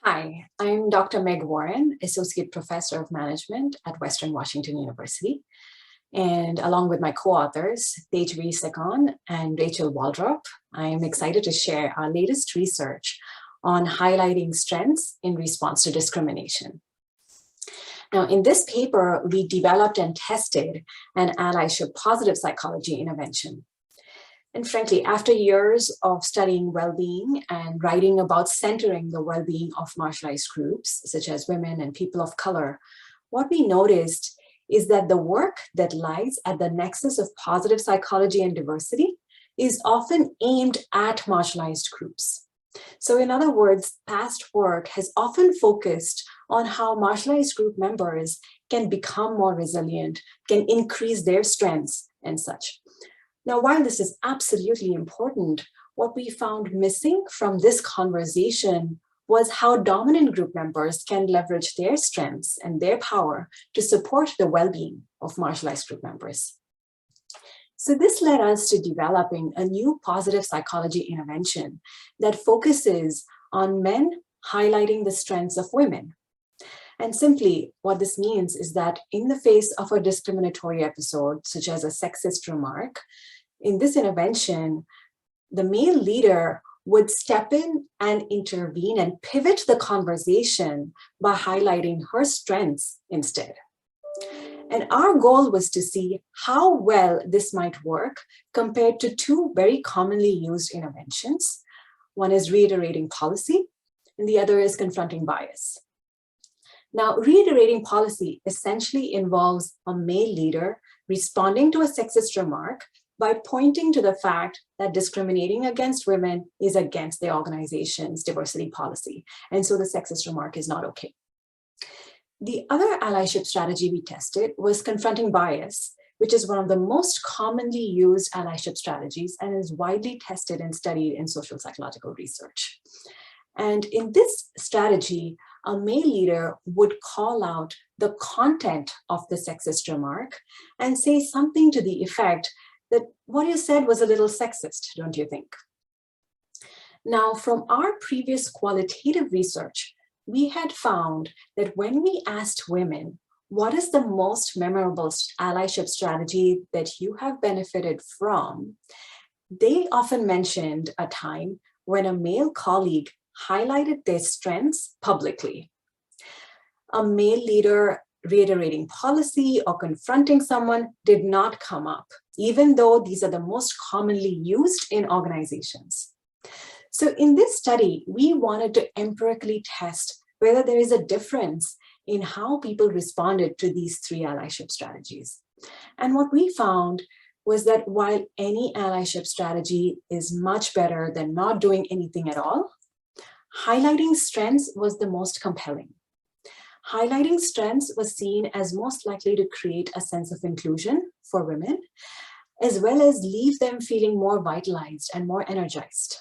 Hi, I'm Dr. Meg Warren, Associate Professor of Management at Western Washington University. And along with my co-authors, Tejvi Sekon and Rachel Waldrop, I am excited to share our latest research on highlighting strengths in response to discrimination. Now, in this paper, we developed and tested an allyship positive psychology intervention. And frankly, after years of studying well-being and writing about centering the well-being of marginalized groups, such as women and people of color, what we noticed is that the work that lies at the nexus of positive psychology and diversity is often aimed at marginalized groups. So in other words, past work has often focused on how marginalized group members can become more resilient, can increase their strengths and such. Now, while this is absolutely important, what we found missing from this conversation was how dominant group members can leverage their strengths and their power to support the well-being of marginalized group members. So this led us to developing a new positive psychology intervention that focuses on men highlighting the strengths of women. And simply what this means is that in the face of a discriminatory episode, such as a sexist remark, in this intervention, the male leader would step in and intervene and pivot the conversation by highlighting her strengths instead. And our goal was to see how well this might work compared to two very commonly used interventions. One is reiterating policy, and the other is confronting bias. Now, reiterating policy essentially involves a male leader responding to a sexist remark by pointing to the fact that discriminating against women is against the organization's diversity policy. And so the sexist remark is not okay. The other allyship strategy we tested was confronting bias, which is one of the most commonly used allyship strategies and is widely tested and studied in social psychological research. And in this strategy, a male leader would call out the content of the sexist remark and say something to the effect that what you said was a little sexist, don't you think? Now, from our previous qualitative research, we had found that when we asked women, what is the most memorable allyship strategy that you have benefited from, they often mentioned a time when a male colleague highlighted their strengths publicly. A male leader reiterating policy or confronting someone did not come up, even though these are the most commonly used in organizations. So in this study, we wanted to empirically test whether there is a difference in how people responded to these three allyship strategies. And what we found was that while any allyship strategy is much better than not doing anything at all, highlighting strengths was the most compelling. Highlighting strengths was seen as most likely to create a sense of inclusion for women, as well as leave them feeling more vitalized and more energized.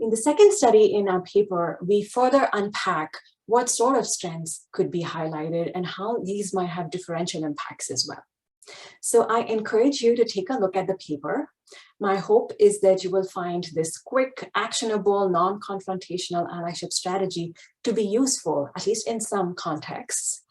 In the second study in our paper, we further unpack what sort of strengths could be highlighted and how these might have differential impacts as well. So I encourage you to take a look at the paper. My hope is that you will find this quick, actionable, non-confrontational allyship strategy to be useful, at least in some contexts.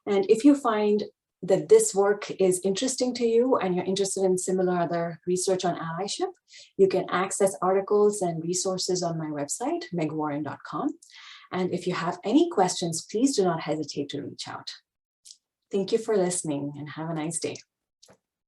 And if you find that this work is interesting to you and you're interested in similar other research on allyship, you can access articles and resources on my website, megwarren.com. And if you have any questions, please do not hesitate to reach out. Thank you for listening and have a nice day.